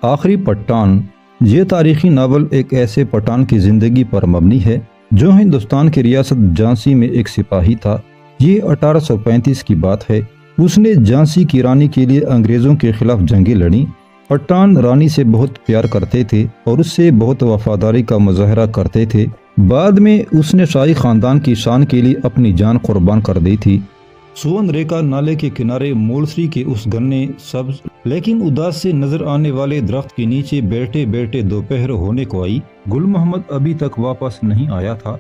आखिरी पठान। ये तारीखी नावल एक ऐसे पठान की ज़िंदगी पर मबनी है जो हिंदुस्तान की रियासत झांसी में एक सिपाही था। ये 1835 की बात है। उसने झांसी की रानी के लिए अंग्रेज़ों के खिलाफ जंगें लड़ी। पठान रानी से बहुत प्यार करते थे और उससे बहुत वफादारी का मुजाहरा करते थे। बाद में उसने शाही खानदान की शान के लिए अपनी जान कुर्बान कर दी थी। सुवन रेखा नाले के किनारे मूलश्री के उस घने सब्ज लेकिन उदास से नजर आने वाले दरख्त के नीचे बैठे बैठे दोपहर होने को आई। गुल मोहम्मद अभी तक वापस नहीं आया था।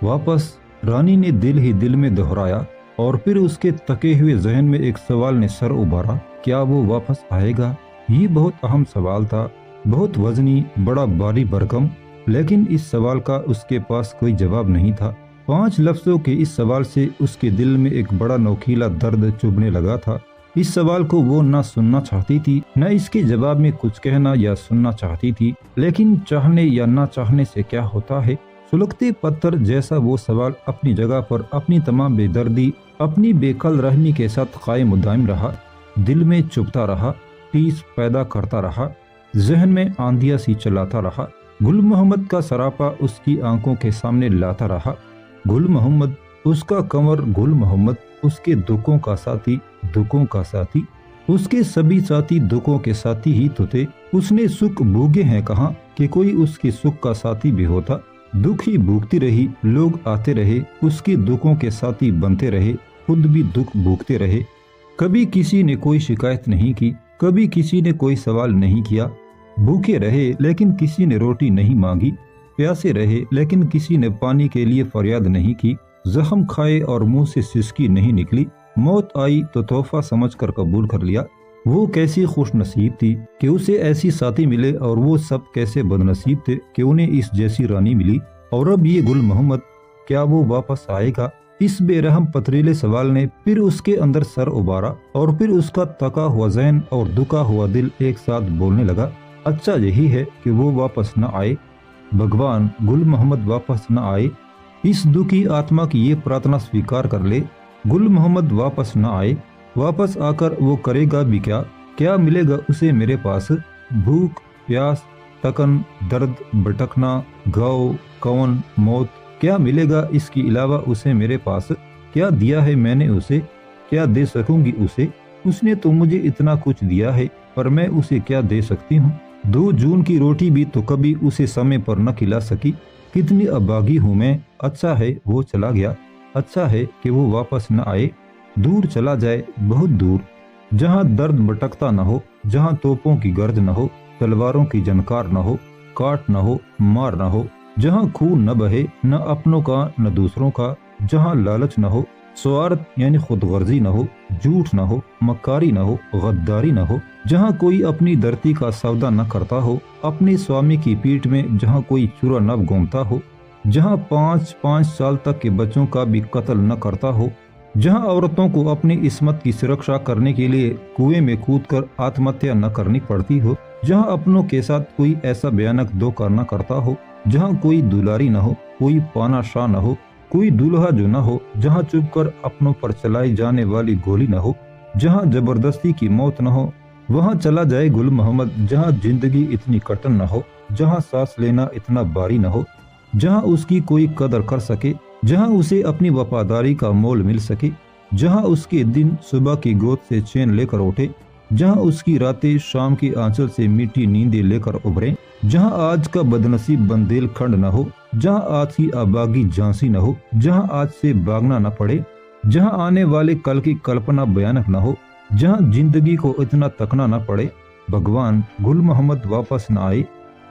वापस, रानी ने दिल ही दिल में दोहराया और फिर उसके तके हुए जहन में एक सवाल ने सर उभारा, क्या वो वापस आएगा? ये बहुत अहम सवाल था, बहुत वजनी, बड़ा भारी भरकम। लेकिन इस सवाल का उसके पास कोई जवाब नहीं था। 5 लफ्जों के इस सवाल से उसके दिल में एक बड़ा नोखीला दर्द चुभने लगा था। इस सवाल को वो न सुनना चाहती थी, न इसके जवाब में कुछ कहना या सुनना चाहती थी। लेकिन चाहने या न चाहने से क्या होता है? सुलगते पत्थर जैसा वो सवाल अपनी जगह पर अपनी तमाम बेदर्दी, अपनी बेकल रहनी के साथ कायम मुदायम रहा। दिल में चुभता रहा, टीस पैदा करता रहा, जहन में आंधिया सी चलाता रहा। गुल मोहम्मद का सरापा उसकी आंखों के सामने लाता रहा। गुल मोहम्मद, उसका कंवर गुल मोहम्मद, उसके दुखों का साथी, दुखों का साथी। उसके सभी साथी दुखों के साथी ही तो थे। उसने सुख भोगे हैं कहाँ कि कोई उसके सुख का साथी भी होता। दुख ही भोगती रही, लोग आते रहे, उसके दुखों के साथी बनते रहे, खुद भी दुख भोगते रहे। कभी किसी ने कोई शिकायत नहीं की, कभी किसी ने कोई सवाल नहीं किया। भूखे रहे लेकिन किसी ने रोटी नहीं मांगी, प्यासे रहे लेकिन किसी ने पानी के लिए फरियाद नहीं की। जख्म खाए और मुंह से सिसकी नहीं निकली। मौत आई तो तोहफा समझकर कबूल कर लिया। वो कैसी खुश नसीब थी कि उसे ऐसी साथी मिले और वो सब कैसे बदनसीब थे कि उन्हें इस जैसी रानी मिली। और अब ये गुल मोहम्मद, क्या वो वापस आएगा? इस बेरहम पथरीले सवाल ने फिर उसके अंदर सर उबारा और फिर उसका तका हुआ जहन और दुखा हुआ दिल एक साथ बोलने लगा, अच्छा यही है कि वो वापस न आए। भगवान, गुल मोहम्मद वापस न आए। इस दुखी आत्मा की ये प्रार्थना स्वीकार कर ले। गुल मोहम्मद वापस न आए। वापस आकर वो करेगा भी क्या? क्या मिलेगा उसे मेरे पास? भूख, प्यास, तकन, दर्द, भटकना, घाव, कौन, मौत, क्या मिलेगा इसके अलावा उसे मेरे पास? क्या दिया है मैंने उसे? क्या दे सकूंगी उसे? उसने तो मुझे इतना कुछ दिया है, पर मैं उसे क्या दे सकती हूँ? 2 जून की रोटी भी तो कभी उसे समय पर न खिला सकी। कितनी अभागी हूँ मैं। अच्छा है वो चला गया। अच्छा है कि वो वापस न आए। दूर चला जाए, बहुत दूर, जहाँ दर्द भटकता न हो, जहाँ तोपों की गर्ज न हो, तलवारों की जनकार न हो, काट न हो, मार न हो, जहाँ खून न बहे, न अपनों का न दूसरों का, जहाँ लालच न हो, स्वार्थ यानी खुदगर्जी न हो, झूठ न हो, मक्कारी न हो, गद्दारी न हो, जहाँ कोई अपनी धरती का सौदा न करता हो, अपने स्वामी की पीठ में जहाँ कोई चूरा न घूमता हो, जहाँ 5-5 साल तक के बच्चों का भी कत्ल न करता हो, जहाँ औरतों को अपनी इस्मत की सुरक्षा करने के लिए कुएं में कूदकर आत्महत्या न करनी पड़ती हो, जहाँ अपनों के साथ कोई ऐसा भयानक धोखा न करता हो, जहाँ कोई दुलारी न हो, कोई पाना शाह न हो, कोई दूल्हा जो न हो, जहाँ चुपकर अपनों पर चलाई जाने वाली गोली न हो, जहाँ जबरदस्ती की मौत न हो, वहाँ चला जाए गुल मोहम्मद। जहाँ जिंदगी इतनी कठिन न हो, जहाँ सांस लेना इतना भारी न हो, जहाँ उसकी कोई कदर कर सके, जहाँ उसे अपनी वफादारी का मोल मिल सके, जहाँ उसके दिन सुबह की गोद से चैन लेकर उठे, जहाँ उसकी रातें शाम की आंचल से मीठी नींदें लेकर उभरे, जहाँ आज का बदनसीब बंदेलखंड न हो, जहाँ आज की अबागी झांसी न हो, जहाँ आज से भागना न पड़े, जहाँ आने वाले कल की कल्पना भयानक न हो, जहाँ जिंदगी को इतना तकना न पड़े। भगवान, गुल मोहम्मद वापस न आए।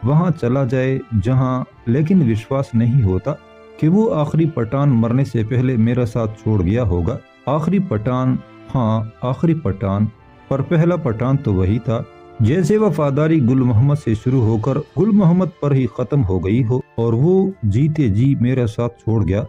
वहाँ चला जाए जहाँ, लेकिन विश्वास नहीं होता कि वो आखिरी पठान मरने से पहले मेरा साथ छोड़ गया होगा। आखिरी पठान, हाँ आखिरी पठान, पर पहला पठान तो वही था। जैसे वफादारी गुल मोहम्मद से शुरू होकर गुल मोहम्मद पर ही खत्म हो गई हो और वो जीते जी मेरा साथ छोड़ गया।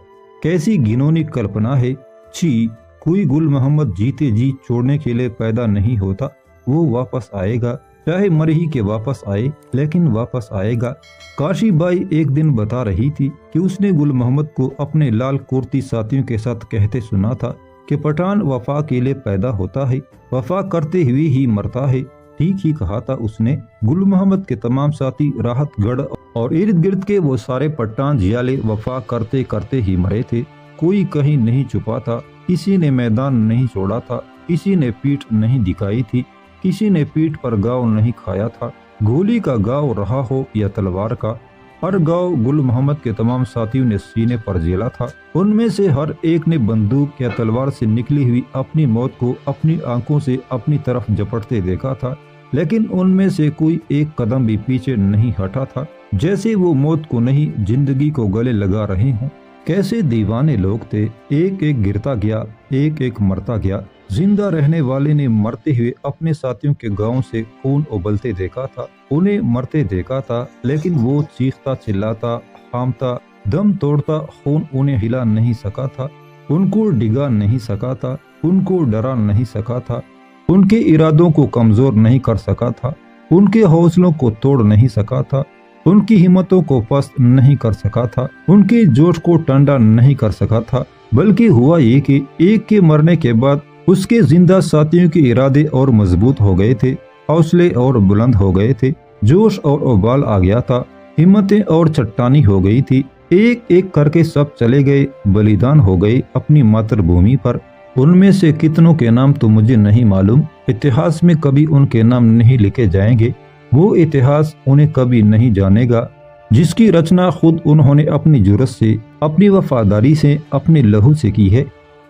कैसी घिनौनी कल्पना है। छी, कोई गुल मोहम्मद जीते जी छोड़ने के लिए पैदा नहीं होता। वो वापस आएगा, चाहे मर ही के वापस आए, लेकिन वापस आएगा। काशी बाई एक दिन बता रही थी कि उसने गुल मोहम्मद को अपने लाल कुर्ती साथियों के साथ कहते सुना था कि पठान वफा के लिए पैदा होता है, वफा करते हुए ही मरता है। ठीक ही कहा था उसने। गुल मोहम्मद के तमाम साथी राहतगढ़ और इर्द गिर्द के वो सारे पट्टान जियाले वफा करते करते ही मरे थे। कोई कहीं नहीं छुपा था, किसी ने मैदान नहीं छोड़ा था, किसी ने पीठ नहीं दिखाई थी, किसी ने पीठ पर गाँव नहीं खाया था। गोली का गाँव रहा हो या तलवार का, हर गाँव गुल मोहम्मद के तमाम साथियों ने सीने पर झेला था। उनमें से हर एक ने बंदूक या तलवार से निकली हुई अपनी मौत को अपनी आंखों से अपनी तरफ झपटते देखा था, लेकिन उनमें से कोई एक कदम भी पीछे नहीं हटा था, जैसे वो मौत को नहीं जिंदगी को गले लगा रहे हों। कैसे दीवाने लोग थे, एक एक गिरता गया, एक एक मरता गया। जिंदा रहने वाले ने मरते हुए अपने साथियों के गांव से खून उबलते देखा था, उन्हें मरते देखा था, लेकिन वो चीखता चिल्लाता हामता दम तोड़ता खून उन्हें हिला नहीं सका था, उनको डिगा नहीं सका था, उनको डरा नहीं सका था, उनके इरादों को कमजोर नहीं कर सका था, उनके हौसलों को तोड़ नहीं सका था, उनकी हिम्मतों को पस्त नहीं कर सका था, उनके जोश को ठंडा नहीं कर सका था। बल्कि हुआ ये कि एक के मरने के बाद उसके जिंदा साथियों के इरादे और मजबूत हो गए थे, हौसले और बुलंद हो गए थे, जोश और उबाल आ गया था, हिम्मतें और चट्टानी हो गई थी। एक एक करके सब चले गए, बलिदान हो गए अपनी मातृभूमि पर। उनमें से कितनों के नाम तो मुझे नहीं मालूम, इतिहास में कभी उनके नाम नहीं लिखे जाएंगे। वो इतिहास उन्हें कभी नहीं जानेगा जिसकी रचना खुद उन्होंने अपनी जुर्रत से, अपनी वफादारी से, अपने लहू से की है।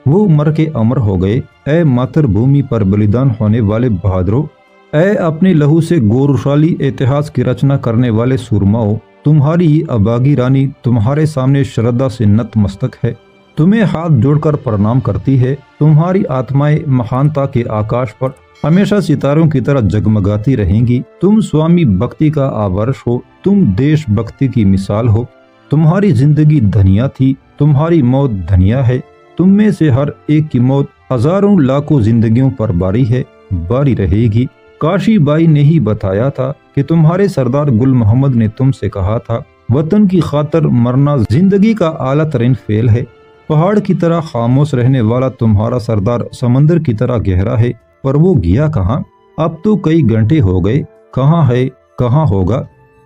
वो मर के अमर हो गए। ऐ मातृभूमि पर बलिदान होने वाले बहादुरों, ऐ अपने लहू से गौरवशाली इतिहास की रचना करने वाले सूरमाओं, तुम्हारी अबागी रानी तुम्हारे सामने श्रद्धा से नतमस्तक है, तुम्हें हाथ जोड़कर प्रणाम करती है। तुम्हारी आत्माएं महानता के आकाश पर हमेशा सितारों की तरह जगमगाती रहेंगी। तुम स्वामी भक्ति का आवर्ष हो, तुम देश भक्ति की मिसाल हो। तुम्हारी जिंदगी धनिया थी, तुम्हारी मौत धनिया है। तुम में से हर एक की मौत हजारों लाखों जिंदगियों पर बारी है, बारी रहेगी। काशी बाई ने ही बताया था कि तुम्हारे सरदार गुल मोहम्मद ने तुमसे कहा था, वतन की खातर मरना जिंदगी का आला तरीन फेल है। पहाड़ की तरह खामोश रहने वाला तुम्हारा सरदार समंदर की तरह गहरा है, पर वो गया कहाँ? अब तो कई घंटे हो गए, कहाँ है, कहाँ होगा?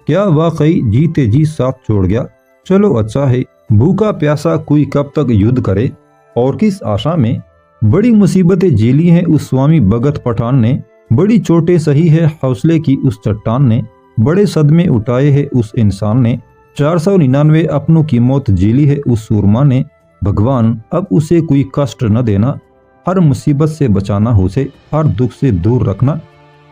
क्या वाकई जीते जी साथ छोड़ गया? चलो अच्छा है, भूखा प्यासा कोई कब तक युद्ध करे और किस आशा में? बड़ी मुसीबतें झेली हैं उस स्वामी भगत पठान ने, बड़ी चोटें सही है हौसले की उस चट्टान ने, बड़े सदमे उठाए हैं उस इंसान ने, 499 अपनों की मौत झेली है उस सूरमा ने। भगवान अब उसे कोई कष्ट न देना, हर मुसीबत से बचाना उसे, हर दुख से दूर रखना।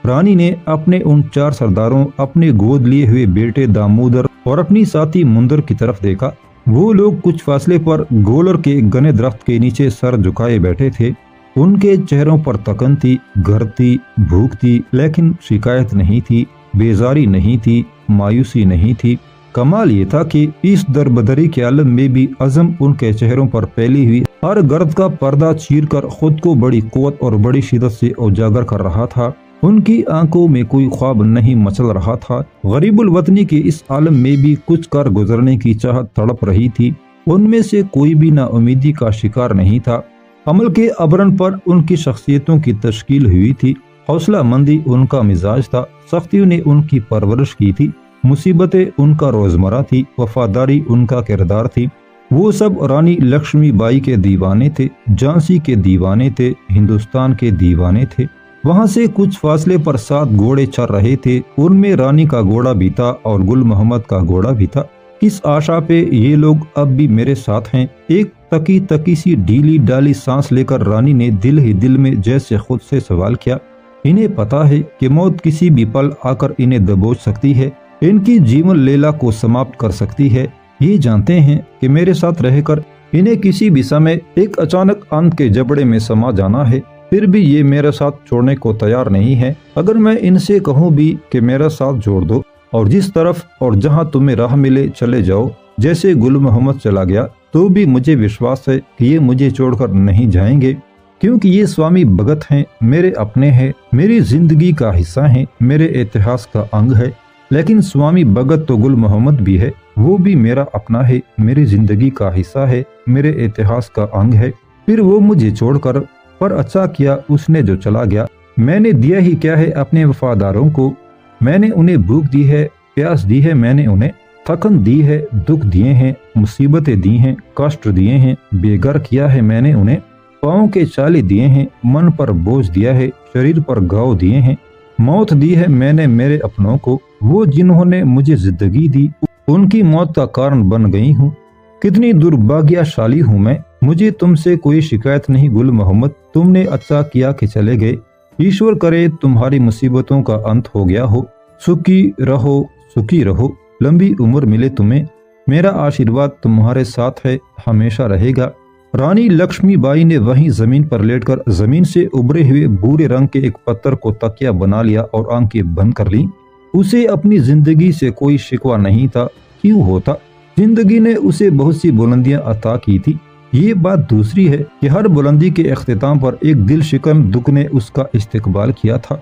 रानी ने अपने उन 4 सरदारों, अपने गोद लिए हुए बेटे दामोदर और अपनी साथी मुंदर की तरफ देखा। वो लोग कुछ फासले पर गोलर के घने दरख्त के नीचे सर झुकाए बैठे थे। उनके चेहरों पर तकन थी, घर थी, भूख थी, लेकिन शिकायत नहीं थी, बेजारी नहीं थी, मायूसी नहीं थी। कमाल ये था कि इस दरबदरी के आलम में भी अज़म उनके चेहरों पर फैली हुई हर गर्द का पर्दा चीरकर खुद को बड़ी कुव्वत और बड़ी शिद्दत से उजागर कर रहा था। उनकी आंखों में कोई ख्वाब नहीं मचल रहा था। गरीबुल वतनी के इस आलम में भी कुछ कर गुजरने की चाहत तड़प रही थी। उनमें से कोई भी नाउमीदी का शिकार नहीं था। अमल के अबरन पर उनकी शख्सियतों की तश्कील हुई थी। हौसला मंदी उनका मिजाज था, सख्तियों ने उनकी परवरिश की थी, मुसीबतें उनका रोजमर्रा थी, वफादारी उनका किरदार थी। वो सब रानी लक्ष्मीबाई के दीवाने थे, झांसी के दीवाने थे, हिंदुस्तान के दीवाने थे। वहाँ से कुछ फासले पर 7 घोड़े चल रहे थे। उनमें रानी का घोड़ा भी था और गुल मोहम्मद का घोड़ा भी था। किस आशा पे ये लोग अब भी मेरे साथ हैं? एक तकी तकी सी ढीली डाली सांस लेकर रानी ने दिल ही दिल में जैसे खुद से सवाल किया। इन्हें पता है कि मौत किसी भी पल आकर इन्हें दबोच सकती है, इनकी जीवन लीला को समाप्त कर सकती है। ये जानते हैं कि मेरे साथ रहकर इन्हें किसी भी समय एक अचानक अंत के जबड़े में समा जाना है। फिर भी ये मेरे साथ छोड़ने को तैयार नहीं है। अगर मैं इनसे कहूँ भी कि मेरा साथ जोड़ दो और जिस तरफ और जहाँ तुम्हें राह मिले चले जाओ, जैसे गुल मोहम्मद चला गया, तो भी मुझे विश्वास है कि ये मुझे छोड़कर नहीं जाएंगे, क्योंकि ये स्वामी भगत हैं, मेरे अपने हैं, मेरी जिंदगी का हिस्सा हैं, मेरे इतिहास का अंग है। लेकिन स्वामी भगत तो गुल मोहम्मद भी है, वो भी मेरा अपना है, मेरी जिंदगी का हिस्सा है, मेरे इतिहास का अंग है। फिर वो मुझे छोड़कर, पर अच्छा किया उसने जो चला गया। मैंने दिया ही क्या है अपने वफादारों को। मैंने उन्हें भूख दी है, प्यास दी है मैंने उन्हें, थकन दी है, दुख दिए हैं, मुसीबतें दी हैं, कष्ट दिए हैं, बेघर किया है मैंने उन्हें, पाँव के चाले दिए हैं, मन पर बोझ दिया है, शरीर पर घाव दिए हैं, मौत दी है मैंने मेरे अपनों को। वो जिन्होंने मुझे जिंदगी दी उनकी मौत का कारण बन गई हूँ। कितनी दुर्भाग्यशाली हूँ मैं। मुझे तुमसे कोई शिकायत नहीं गुल मोहम्मद, तुमने अच्छा किया कि चले गए। ईश्वर करे तुम्हारी मुसीबतों का अंत हो गया हो। सुखी रहो, सुखी रहो, लंबी उम्र मिले तुम्हें। मेरा आशीर्वाद तुम्हारे साथ है, हमेशा रहेगा। रानी लक्ष्मीबाई ने वहीं जमीन पर लेटकर जमीन से उभरे हुए भूरे रंग के एक पत्थर को तकिया बना लिया और आंखें बंद कर ली। उसे अपनी जिंदगी से कोई शिकवा नहीं था। क्यों होता? जिंदगी ने उसे बहुत सी बुलंदियां अता की थी। ये बात दूसरी है कि हर बुलंदी के इख्तिताम पर एक दिल शिकन दुख ने उसका इस्तकबाल किया था।